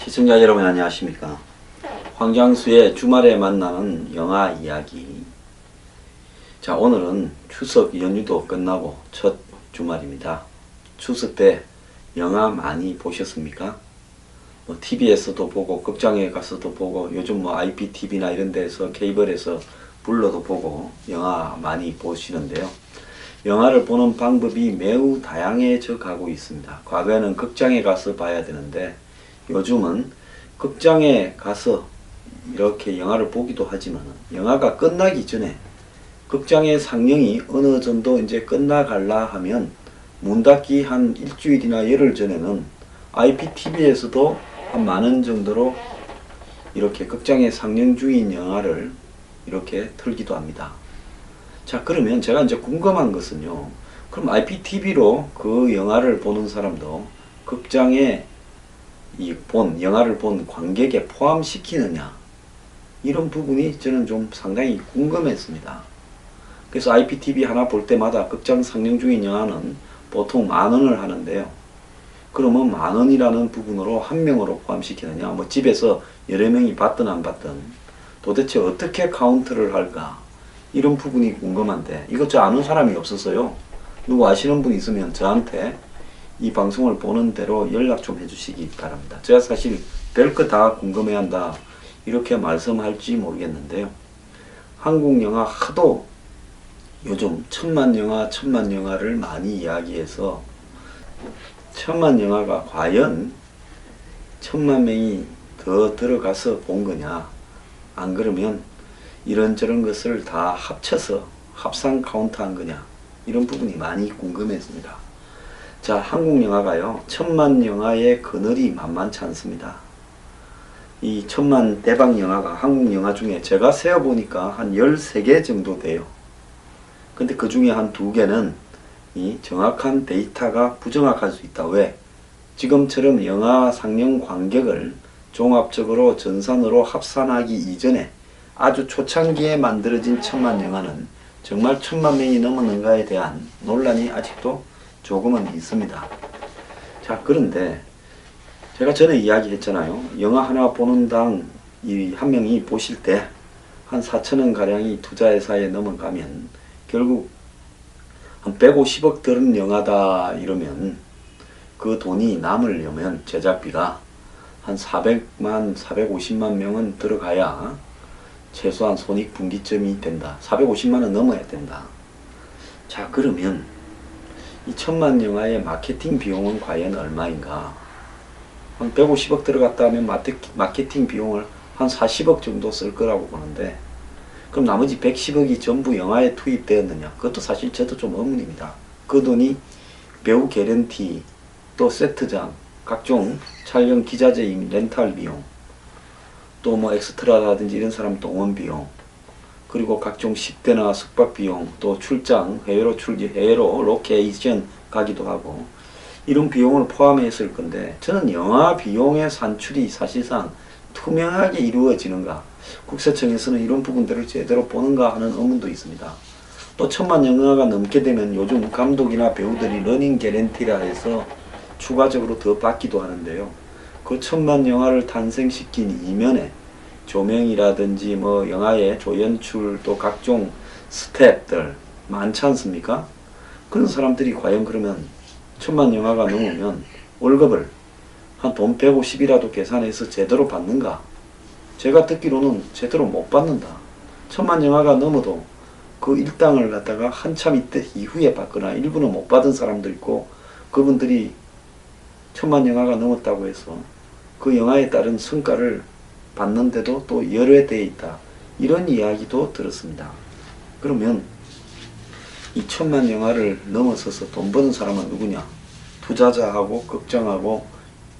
시청자 여러분 안녕하십니까. 황장수의 주말에 만나는 영화 이야기. 자, 오늘은 추석 연휴도 끝나고 첫 주말입니다. 추석 때 영화 많이 보셨습니까? TV에서도 보고 극장에 가서도 보고 요즘 IPTV나 이런 데서 케이블에서 불러도 보고 영화 많이 보시는데요. 영화를 보는 방법이 매우 다양해져 가고 있습니다. 과거에는 극장에 가서 봐야 되는데 요즘은 극장에 가서 이렇게 영화를 보기도 하지만 영화가 끝나기 전에 극장의 상영이 어느 정도 이제 끝나갈라 하면 문 닫기 한 일주일이나 열흘 전에는 IPTV에서도 한 만원 정도로 이렇게 극장에 상영 중인 영화를 이렇게 틀기도 합니다. 자, 그러면 제가 이제 궁금한 것은요. 그럼 IPTV로 그 영화를 보는 사람도 극장에 영화를 본 관객에 포함시키느냐, 이런 부분이 저는 좀 상당히 궁금했습니다. 그래서 IPTV 하나 볼 때마다 극장 상영 중인 영화는 보통 10,000원을 하는데요. 그러면 10,000원이라는 부분으로 한 명으로 포함시키느냐, 집에서 여러 명이 봤든 안 봤든 도대체 어떻게 카운트를 할까, 이런 부분이 궁금한데 이것 저 아는 사람이 없어서요. 누구 아시는 분 있으면 저한테 이 방송을 보는 대로 연락 좀 해주시기 바랍니다. 제가 사실 별거 다 궁금해한다 이렇게 말씀할지 모르겠는데요. 한국 영화 하도 요즘 천만 영화를 많이 이야기해서 천만 영화가 과연 1000만 명이 더 들어가서 본 거냐, 안 그러면 이런저런 것을 다 합쳐서 합산 카운트한 거냐, 이런 부분이 많이 궁금했습니다. 자, 한국 영화가요, 1000만 영화의 그늘이 만만치 않습니다. 이 1000만 대박 영화가 한국 영화 중에 제가 세어보니까 한 13개 정도 돼요. 근데 그 중에 한 2개는 이 정확한 데이터가 부정확할 수 있다. 왜? 지금처럼 영화 상영 관객을 종합적으로 전산으로 합산하기 이전에 아주 초창기에 만들어진 1000만 영화는 정말 1000만 명이 넘었는가에 대한 논란이 아직도 조금은 있습니다. 자, 그런데 제가 전에 이야기했잖아요. 영화 하나 보는 당 이 한 명이 보실 때 한 4,000원 가량이 투자회사에 넘어가면 결국 한 150억 들은 영화다 이러면 그 돈이 남으려면 제작비가 한 400만, 450만 명은 들어가야 최소한 손익분기점이 된다. 450만원 넘어야 된다. 자, 그러면 이 1000만 영화의 마케팅 비용은 과연 얼마인가? 한 150억 들어갔다 하면 마케팅 비용을 한 40억 정도 쓸 거라고 보는데, 그럼 나머지 110억이 전부 영화에 투입되었느냐? 그것도 사실 저도 좀 의문입니다. 그 돈이 배우 개런티, 또 세트장, 각종 촬영 기자재임 렌탈 비용, 또 엑스트라라든지 이런 사람 동원 비용, 그리고 각종 식대나 숙박 비용, 또 출장, 해외로 로케이션 가기도 하고, 이런 비용을 포함했을 건데, 저는 영화 비용의 산출이 사실상 투명하게 이루어지는가, 국세청에서는 이런 부분들을 제대로 보는가 하는 의문도 있습니다. 또 1000만 영화가 넘게 되면 요즘 감독이나 배우들이 러닝 개런티라 해서 추가적으로 더 받기도 하는데요. 그 1000만 영화를 탄생시킨 이면에 조명이라든지 영화의 조연출, 또 각종 스태프들 많지 않습니까? 그런 사람들이 과연 그러면 1000만 영화가 넘으면 월급을 한 돈 150이라도 계산해서 제대로 받는가? 제가 듣기로는 제대로 못 받는다. 1000만 영화가 넘어도 그 일당을 갖다가 한참 이후에 받거나 일부는 못 받은 사람도 있고, 그분들이 1000만 영화가 넘었다고 해서 그 영화에 따른 성과를 받는데도 또 열외되어 있다, 이런 이야기도 들었습니다. 그러면 이 1000만 영화를 넘어서서 돈 버는 사람은 누구냐? 투자자하고 극장하고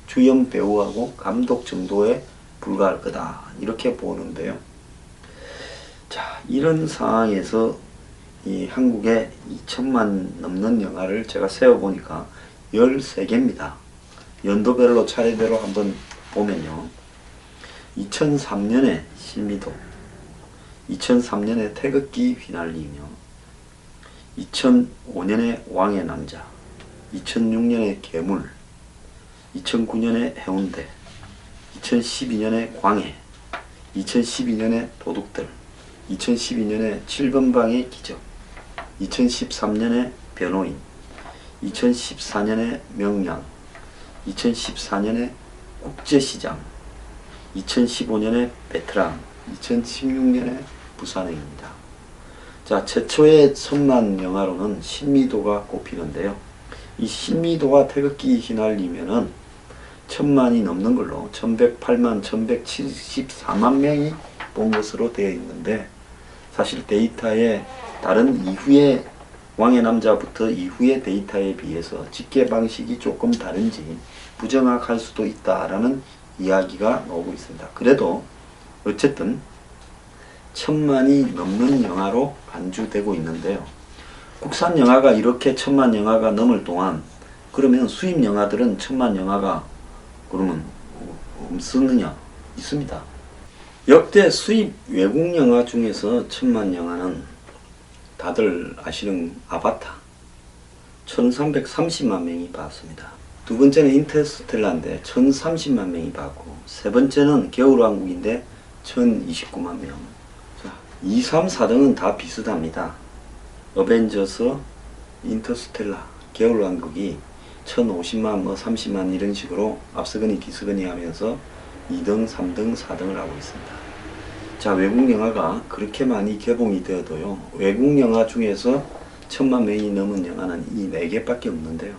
주연 배우하고 감독 정도에 불과할 거다, 이렇게 보는데요. 자, 이런 상황에서 이 한국의 2000만 넘는 영화를 제가 세어보니까 13개입니다. 연도별로 차례대로 한번 보면요. 2003년에 신미도, 2003년에 태극기 휘날리며, 2005년에 왕의 남자, 2006년에 괴물, 2009년에 해운대, 2012년에 광해, 2012년에 도둑들, 2012년에 7번 방의 기적, 2013년에 변호인, 2014년에 명량, 2014년에 국제시장, 2015년에 베트남, 2016년에 부산행입니다. 자, 최초의 천만 영화로는 신미도가 꼽히는데요. 이 신미도가 태극기 휘날리면은 1000만이 넘는 걸로 1108만 1174만 명이 본 것으로 되어 있는데, 사실 데이터에 다른 이후의 왕의 남자부터 이후의 데이터에 비해서 집계 방식이 조금 다른지 부정확할 수도 있다라는 이야기가 나오고 있습니다. 그래도 어쨌든 1000만이 넘는 영화로 간주되고 있는데요. 국산 영화가 이렇게 1000만 영화가 넘을 동안 그러면 수입 영화들은 1000만 영화가 그러면 없었느냐? 있습니다. 역대 수입 외국 영화 중에서 1000만 영화는 다들 아시는 아바타 1330만 명이 봤습니다. 두 번째는 인터스텔라인데 1030만 명이 봤고, 세 번째는 겨울왕국인데 1029만 명. 자, 2, 3, 4등은 다 비슷합니다. 어벤져스, 인터스텔라, 겨울왕국이 1050만, 30만 이런 식으로 앞서거니 뒤서거니 하면서 2등, 3등, 4등을 하고 있습니다. 자, 외국 영화가 그렇게 많이 개봉이 되어도요, 외국 영화 중에서 1000만 명이 넘은 영화는 이 4개밖에 없는데요.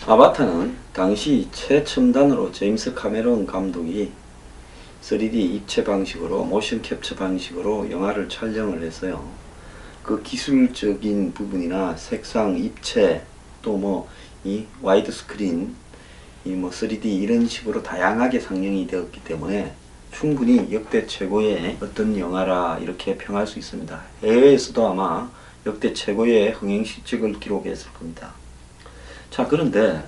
아바타는 당시 최첨단으로 제임스 카메론 감독이 3D 입체 방식으로, 모션 캡처 방식으로 영화를 촬영을 했어요. 그 기술적인 부분이나 색상, 입체, 또 이 와이드 스크린, 이 3D 이런 식으로 다양하게 상영이 되었기 때문에 충분히 역대 최고의 어떤 영화라 이렇게 평할 수 있습니다. 해외에서도 아마 역대 최고의 흥행실적을 기록했을 겁니다. 자, 그런데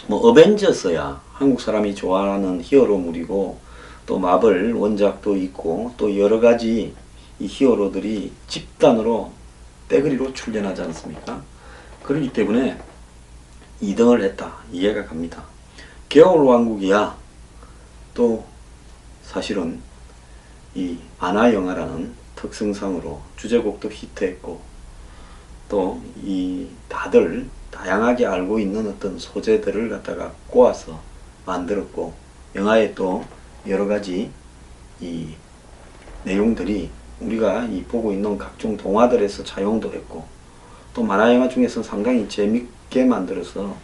어벤져스야 한국 사람이 좋아하는 히어로물이고, 또 마블 원작도 있고, 또 여러가지 이 히어로들이 집단으로 떼거리로 출연하지 않습니까? 그렇기 때문에 2등을 했다, 이해가 갑니다. 겨울왕국이야 또 사실은 이 만화 영화라는 특성상으로 주제곡도 히트했고, 또 이 다들 다양하게 알고 있는 어떤 소재들을 갖다가 꼬아서 만들었고, 영화에 또 여러가지 이 내용들이 우리가 이 보고 있는 각종 동화들에서 차용도 했고, 또 만화 영화 중에서 상당히 재밌게 만들어서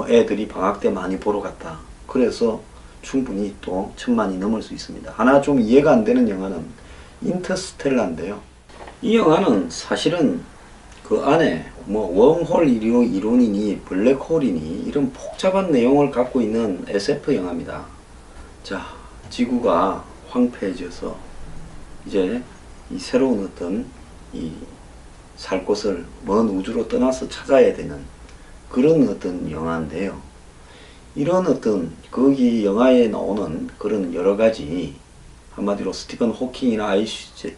애들이 방학 때 많이 보러 갔다, 그래서 충분히 또 1000만이 넘을 수 있습니다. 하나 좀 이해가 안 되는 영화는 인터스텔라인데요. 이 영화는 사실은 그 안에 웜홀 이론이니 블랙홀이니 이런 복잡한 내용을 갖고 있는 SF 영화입니다. 자, 지구가 황폐해져서 이제 이 새로운 어떤 이 살 곳을 먼 우주로 떠나서 찾아야 되는 그런 어떤 영화인데요. 이런 어떤 거기 영화에 나오는 그런 여러 가지, 한마디로 스티븐 호킹이나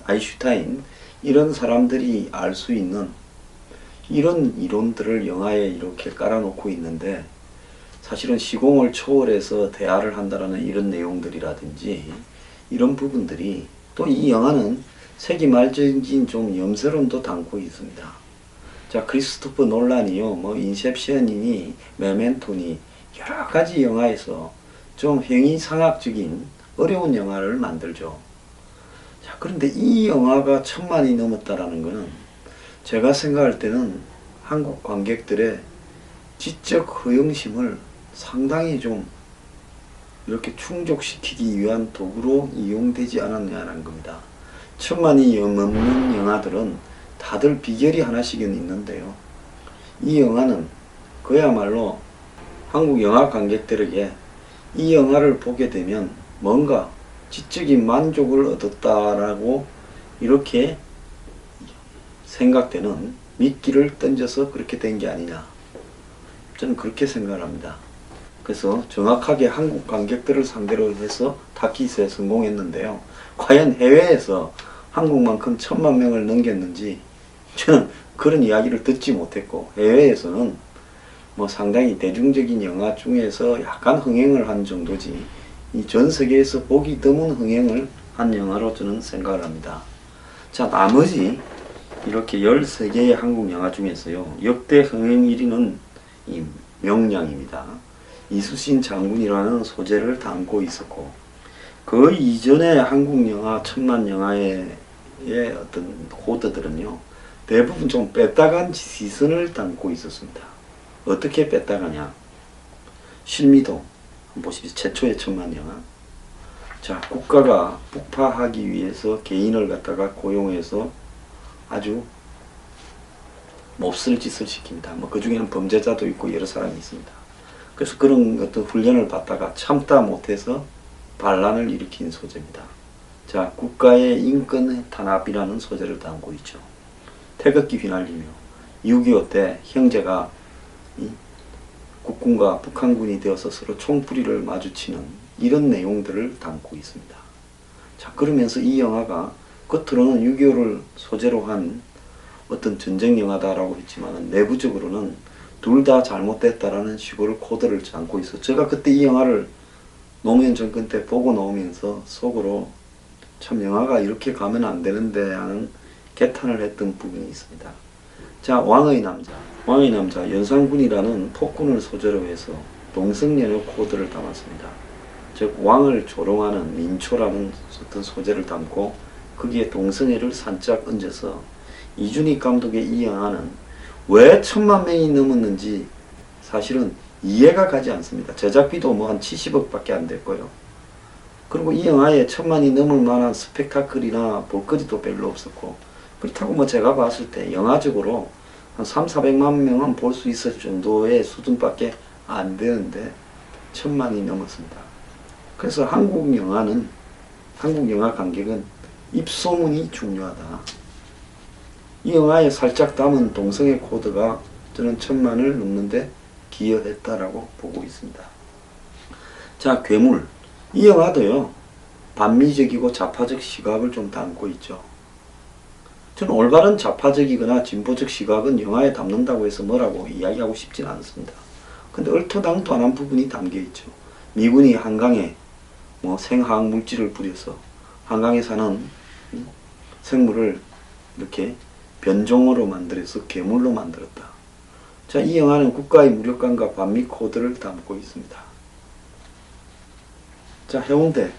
아인슈타인 이런 사람들이 알 수 있는 이런 이론들을 영화에 이렇게 깔아놓고 있는데, 사실은 시공을 초월해서 대화를 한다라는 이런 내용들이라든지 이런 부분들이, 또 이 영화는 세기 말적인 좀 염세론도 담고 있습니다. 자, 크리스토퍼 놀란이요, 인셉션이니 메멘토니 여러 가지 영화에서 좀 행위상학적인 어려운 영화를 만들죠. 자, 그런데 이 영화가 1000만이 넘었다라는 것은 제가 생각할 때는 한국 관객들의 지적 허영심을 상당히 좀 이렇게 충족시키기 위한 도구로 이용되지 않았냐는 겁니다. 1000만이 넘는 영화들은 다들 비결이 하나씩은 있는데요. 이 영화는 그야말로 한국 영화 관객들에게 이 영화를 보게 되면 뭔가 지적인 만족을 얻었다라고 이렇게 생각되는 미끼를 던져서 그렇게 된 게 아니냐, 저는 그렇게 생각을 합니다. 그래서 정확하게 한국 관객들을 상대로 해서 타깃에 성공했는데요. 과연 해외에서 한국만큼 1000만 명을 넘겼는지 저는 그런 이야기를 듣지 못했고, 해외에서는 상당히 대중적인 영화 중에서 약간 흥행을 한 정도지 이 전 세계에서 보기 드문 흥행을 한 영화로 저는 생각을 합니다. 자, 나머지 이렇게 13개의 한국 영화 중에서요, 역대 흥행 1위는 이 명량입니다. 이수신 장군이라는 소재를 담고 있었고, 그 이전의 한국 영화, 천만 영화의 어떤 코드들은요, 대부분 좀 뺐다간 시선을 담고 있었습니다. 어떻게 뺐다가냐? 실미도 한번 보십시오. 최초의 천만 영화. 자, 국가가 북파하기 위해서 개인을 갖다가 고용해서 아주 몹쓸 짓을 시킵니다. 뭐 그 중에는 범죄자도 있고 여러 사람이 있습니다. 그래서 그런 어떤 훈련을 받다가 참다 못해서 반란을 일으킨 소재입니다. 자, 국가의 인권 탄압이라는 소재를 담고 있죠. 태극기 휘날리며 6.25 때 형제가 국군과 북한군이 되어서 서로 총뿌리를 마주치는 이런 내용들을 담고 있습니다. 자, 그러면서 이 영화가 겉으로는 6.25를 소재로 한 어떤 전쟁 영화다라고 했지만 내부적으로는 둘 다 잘못됐다라는 식으로 코드를 담고 있어. 제가 그때 이 영화를 노무현 정권 때 보고 나오면서 속으로 참 영화가 이렇게 가면 안 되는데 하는 개탄을 했던 부분이 있습니다. 자, 왕의 남자. 왕의 남자 연산군이라는 폭군을 소재로 해서 동성연애 코드를 담았습니다. 즉 왕을 조롱하는 민초라는 어떤 소재를 담고 거기에 동성애를 살짝 얹어서 이준익 감독의 이 영화는 왜 1000만 명이 넘었는지 사실은 이해가 가지 않습니다. 제작비도 뭐 한 70억 밖에 안 됐고요. 그리고 이 영화에 1000만이 넘을 만한 스펙타클이나 볼거리도 별로 없었고, 그렇다고 뭐 제가 봤을 때 영화적으로 한 3,400만 명은 볼 수 있을 정도의 수준밖에 안 되는데 1000만이 넘었습니다. 그래서 한국 영화 관객은 입소문이 중요하다. 이 영화에 살짝 담은 동성애 코드가 저는 1000만을 넘는데 기여했다라고 보고 있습니다. 자, 괴물. 이 영화도요, 반미적이고 좌파적 시각을 좀 담고 있죠. 저는 올바른 좌파적이거나 진보적 시각은 영화에 담는다고 해서 뭐라고 이야기하고 싶진 않습니다. 근데 얼토당토 안 한 부분이 담겨 있죠. 미군이 한강에 뭐 생화학 물질을 뿌려서 한강에 사는 생물을 이렇게 변종으로 만들어서 괴물로 만들었다. 자, 이 영화는 국가의 무력감과 반미 코드를 담고 있습니다. 자, 해운대.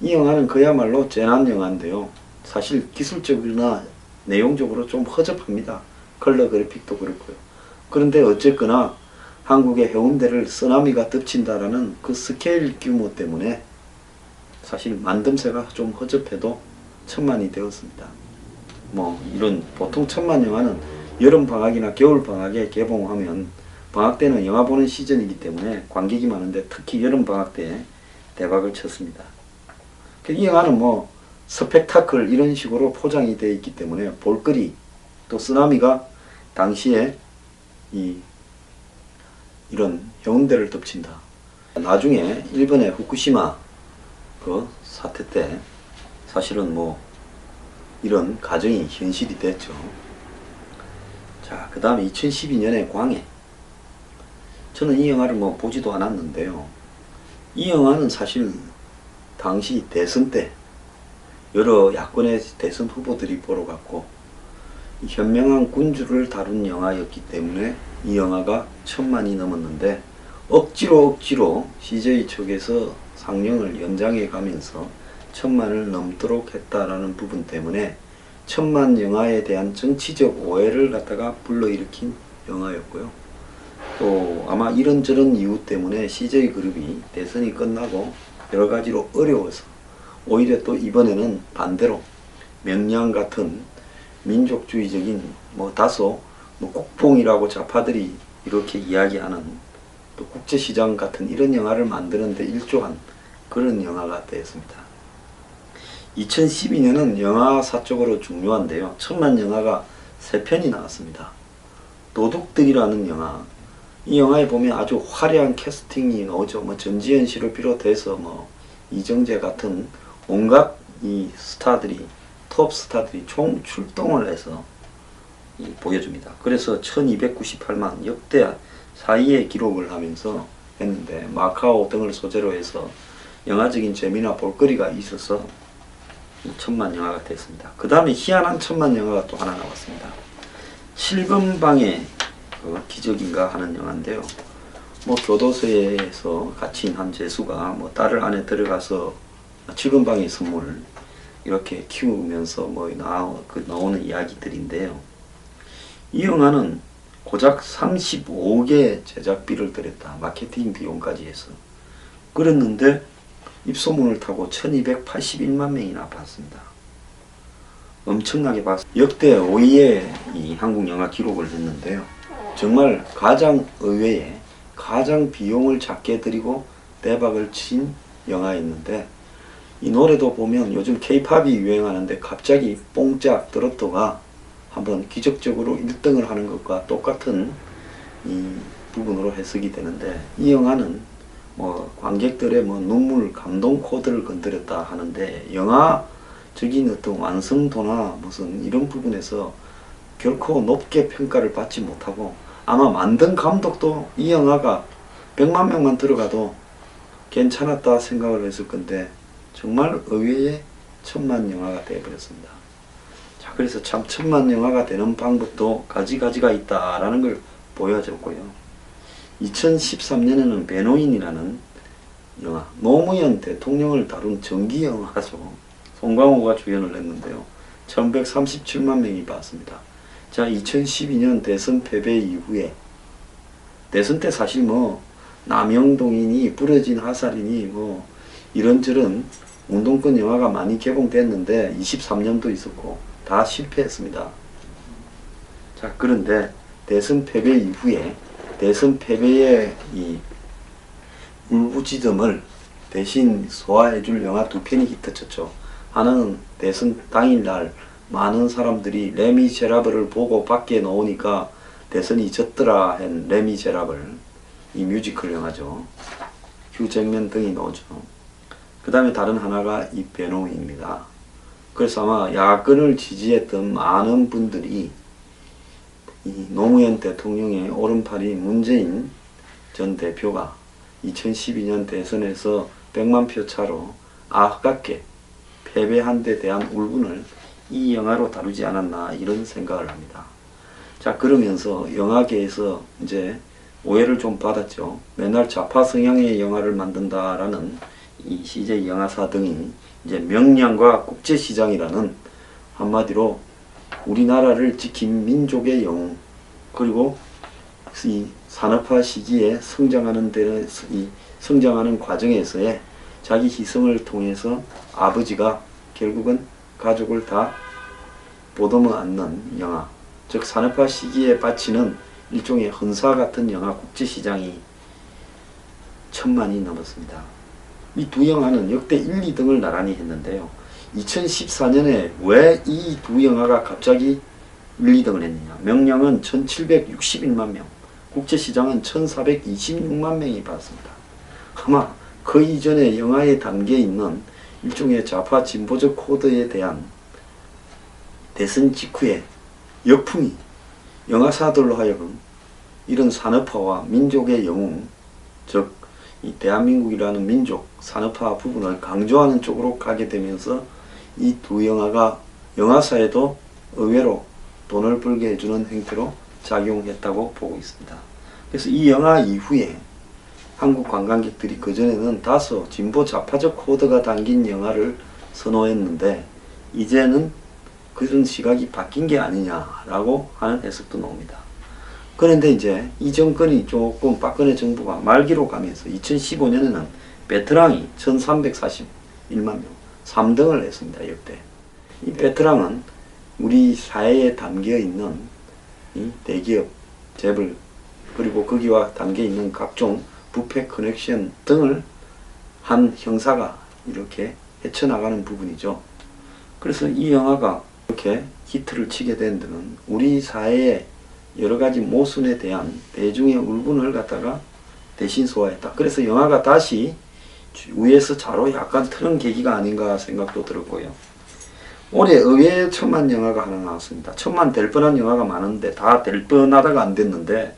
이 영화는 그야말로 재난 영화인데요. 사실 기술적이나 내용적으로 좀 허접합니다. 컬러 그래픽도 그렇고요. 그런데 어쨌거나 한국의 해운대를 쓰나미가 덮친다라는 그 스케일 규모 때문에 사실 만듦새가 좀 허접해도 1000만이 되었습니다. 뭐 이런 보통 1000만 영화는 여름 방학이나 겨울 방학에 개봉하면 방학 때는 영화 보는 시즌이기 때문에 관객이 많은데 특히 여름 방학 때 대박을 쳤습니다. 이 영화는 뭐 스펙타클 이런 식으로 포장이 되어 있기 때문에 볼거리 또 쓰나미가 당시에 이런 해운대를 덮친다. 나중에 일본의 후쿠시마 그 사태 때 사실은 뭐 이런 가정이 현실이 됐죠. 자, 그 다음에 2012년에 광해. 저는 이 영화를 뭐 보지도 않았는데요. 이 영화는 사실 당시 대선 때 여러 야권의 대선 후보들이 보러 갔고 현명한 군주를 다룬 영화였기 때문에 이 영화가 1000만이 넘었는데 억지로 CJ 측에서 상영을 연장해 가면서 1000만을 넘도록 했다라는 부분 때문에 1000만 영화에 대한 정치적 오해를 갖다가 불러일으킨 영화였고요. 또 아마 이런저런 이유 때문에 CJ그룹이 대선이 끝나고 여러가지로 어려워서 오히려 또 이번에는 반대로 명량 같은 민족주의적인 뭐 다소 뭐 국뽕이라고 좌파들이 이렇게 이야기하는 또 국제시장 같은 이런 영화를 만드는데 일조한 그런 영화가 되었습니다. 2012년은 영화사적으로 중요한데요. 1000만 영화가 3편이 나왔습니다. 도둑들이라는 영화. 이 영화에 보면 아주 화려한 캐스팅이 나오죠. 뭐 전지현 씨를 비롯해서 뭐 이정재 같은 온갖 이 스타들이 톱 스타들이 총 출동을 해서 보여줍니다. 그래서 1298만 역대 4위의 기록을 하면서 했는데 마카오 등을 소재로 해서 영화적인 재미나 볼거리가 있어서 천만 영화가 됐습니다. 그 다음에 희한한 천만 영화가 또 하나 나왔습니다. 7번방의 기적인가 하는 영화인데요. 뭐 교도소에서 갇힌 한 죄수가 뭐 딸을 안에 들어가서 7번방의 선물을 이렇게 키우면서 뭐 나오는 이야기들인데요. 이 영화는 고작 35개 제작비를 들였다. 마케팅 비용까지 해서. 그랬는데 입소문을 타고 1281만 명이나 봤습니다. 엄청나게 봤습니다. 역대 5위의 이 한국 영화 기록을 했는데요. 정말 가장 의외의 가장 비용을 작게 들이고 대박을 친 영화였는데, 이 노래도 보면 요즘 K-팝이 유행하는데 갑자기 뽕짝 트로트가 한번 기적적으로 1등을 하는 것과 똑같은 이 부분으로 해석이 되는데, 이 영화는 뭐 관객들의 뭐 눈물, 감동 코드를 건드렸다 하는데, 영화적인 어떤 완성도나 무슨 이런 부분에서 결코 높게 평가를 받지 못하고, 아마 만든 감독도 이 영화가 100만 명만 들어가도 괜찮았다 생각을 했을 건데, 정말 의외의 천만 영화가 되어버렸습니다. 자, 그래서 참 천만 영화가 되는 방법도 가지가지가 있다라는 걸 보여줬고요. 2013년에는 배노인이라는 영화, 노무현 대통령을 다룬 전기 영화죠. 송강호가 주연을 했는데요. 1137만 명이 봤습니다. 자, 2012년 대선 패배 이후에, 대선 때 사실 뭐 남영동이니 부러진 화살이니 뭐 이런저런 운동권 영화가 많이 개봉됐는데 23년도 있었고 다 실패했습니다. 자, 그런데 대선 패배 이후에 대선 패배의 이 울부짖음을 대신 소화해줄 영화 두 편이 히트쳤죠. 하나는 대선 당일날 많은 사람들이 레미제라블을 보고 밖에 나오니까 대선이 졌더라 한 레미제라블, 이 뮤지컬 영화죠. 휴 잭맨 등이 나오죠. 그 다음에 다른 하나가 이 배노인입니다. 그래서 아마 야권을 지지했던 많은 분들이 이 노무현 대통령의 오른팔이 문재인 전 대표가 2012년 대선에서 100만 표 차로 아깝게 패배한 데 대한 울분을 이 영화로 다루지 않았나, 이런 생각을 합니다. 자, 그러면서 영화계에서 이제 오해를 좀 받았죠. 맨날 좌파 성향의 영화를 만든다라는 이 CJ 영화사 등이 이제 명량과 국제시장이라는, 한마디로 우리나라를 지킨 민족의 영웅, 그리고 이 산업화 시기에 성장하는 과정에서의 자기 희생을 통해서 아버지가 결국은 가족을 다 보듬어 안는 영화, 즉 산업화 시기에 바치는 일종의 헌사 같은 영화 국제시장이 1000만이 넘었습니다. 이 두 영화는 역대 1, 2등을 나란히 했는데요. 2014년에 왜 이 두 영화가 갑자기 1, 2등을 했느냐. 명량은 1761만 명, 국제시장은 1426만 명이 봤습니다. 아마 그 이전에 영화에 담겨 있는 일종의 좌파 진보적 코드에 대한 대선 직후의 역풍이 영화사들로 하여금 이런 산업화와 민족의 영웅, 즉 이 대한민국이라는 민족 산업화 부분을 강조하는 쪽으로 가게 되면서 이 두 영화가 영화사에도 의외로 돈을 벌게 해주는 행태로 작용했다고 보고 있습니다. 그래서 이 영화 이후에 한국 관광객들이 그전에는 다소 진보 좌파적 코드가 담긴 영화를 선호했는데, 이제는 그런 시각이 바뀐 게 아니냐라고 하는 해석도 나옵니다. 그런데 이제 이 정권이 조금 박근혜 정부가 말기로 가면서 2015년에는 베테랑이 1341만 명, 3등을 했습니다. 역대. 이 베테랑은 우리 사회에 담겨 있는 이 대기업, 재벌, 그리고 거기와 담겨 있는 각종 부패 커넥션 등을 한 형사가 이렇게 헤쳐나가는 부분이죠. 그래서 이 영화가 이렇게 히트를 치게 된 데는 우리 사회의 여러가지 모순에 대한 대중의 울분을 갖다가 대신 소화했다. 그래서 영화가 다시 위에서 좌로 약간 트는 계기가 아닌가 생각도 들었고요. 올해 의외의 천만 영화가 하나 나왔습니다. 천만 될 뻔한 영화가 많은데 다 될 뻔하다가 안 됐는데,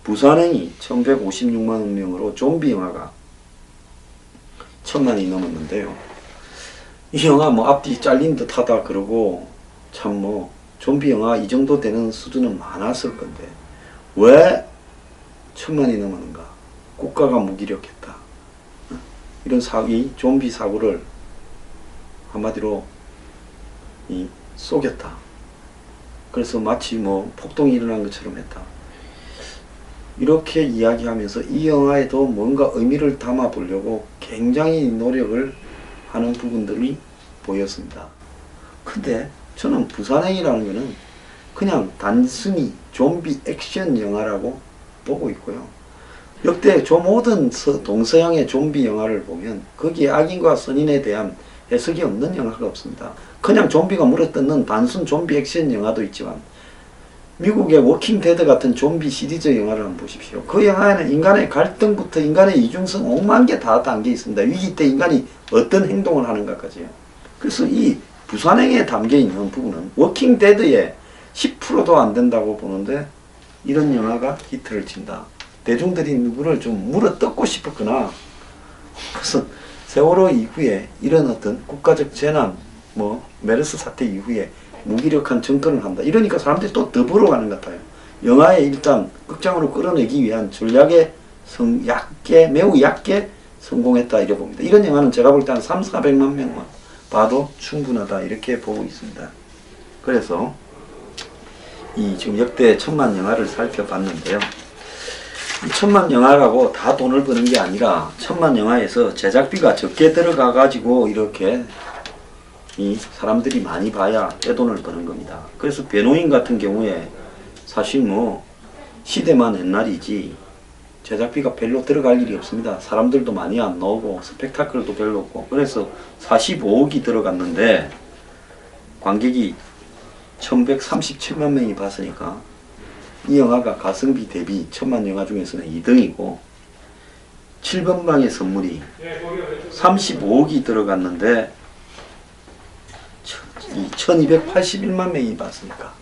부산행이 1156만 명으로 좀비 영화가 천만이 넘었는데요. 이 영화 뭐 앞뒤 잘린 듯하다 그러고 참 뭐 좀비 영화 이 정도 되는 수준은 많았을 건데 왜 천만이 넘었는가? 국가가 무기력했다. 이런 이 좀비 사고를 한마디로 속였다. 그래서 마치 뭐 폭동이 일어난 것처럼 했다. 이렇게 이야기하면서 이 영화에도 뭔가 의미를 담아 보려고 굉장히 노력을 하는 부분들이 보였습니다. 근데 저는 부산행이라는 것은 그냥 단순히 좀비 액션 영화라고 보고 있고요. 역대 모든 동서양의 좀비 영화를 보면 거기에 악인과 선인에 대한 해석이 없는 영화가 없습니다. 그냥 좀비가 물어뜯는 단순 좀비 액션 영화도 있지만 미국의 워킹 데드 같은 좀비 시리즈 영화를 한번 보십시오. 그 영화에는 인간의 갈등부터 인간의 이중성 5만 개 다 담겨 있습니다. 위기 때 인간이 어떤 행동을 하는가까지요. 그래서 이 부산행에 담겨 있는 부분은 워킹 데드의 10%도 안 된다고 보는데 이런 영화가 히트를 친다. 대중들이 누구를 좀 물어뜯고 싶었거나 무슨 세월호 이후에 이런 어떤 국가적 재난 뭐 메르스 사태 이후에 무기력한 정권을 한다. 이러니까 사람들이 또 더 보러 가는 것 같아요. 영화에 일단 극장으로 끌어내기 위한 전략에 매우 얕게 성공했다 이래 봅니다. 이런 영화는 제가 볼 때 한 300~400만 명만 봐도 충분하다 이렇게 보고 있습니다. 그래서 이 지금 역대 천만 영화를 살펴봤는데요. 이 천만 영화라고 다 돈을 버는 게 아니라 천만 영화에서 제작비가 적게 들어가 가지고 이렇게 이 사람들이 많이 봐야 떼돈을 버는 겁니다. 그래서 배노인 같은 경우에 사실 뭐 시대만 옛날이지 제작비가 별로 들어갈 일이 없습니다. 사람들도 많이 안 나오고 스펙타클도 별로 없고 그래서 45억이 들어갔는데 관객이 1137만 명이 봤으니까 이 영화가 가성비 대비 천만 영화 중에서는 2등이고 7번 방의 선물이 35억이 들어갔는데 1281만 명이 봤으니까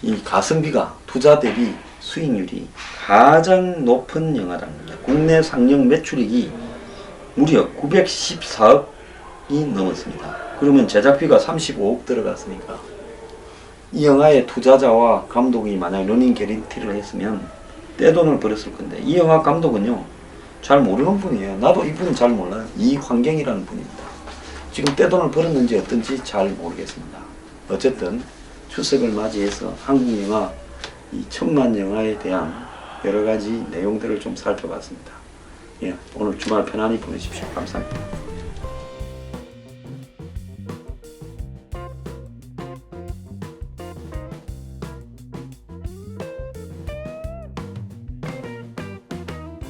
이 가성비가 투자 대비 수익률이 가장 높은 영화라는 겁니다. 국내 상영 매출액이 무려 914억이 넘었습니다. 그러면 제작비가 35억 들어갔으니까 이 영화의 투자자와 감독이 만약 러닝 개런티를 했으면 떼돈을 벌었을 건데 이 영화 감독은요 잘 모르는 분이에요. 나도 이분은 잘 몰라요. 이환경이라는 분입니다. 지금 떼돈을 벌었는지 어떤지 잘 모르겠습니다. 어쨌든 추석을 맞이해서 한국 영화 이 천만 영화에 대한 여러 가지 내용들을 좀 살펴봤습니다. 예, 오늘 주말 편안히 보내십시오. 감사합니다.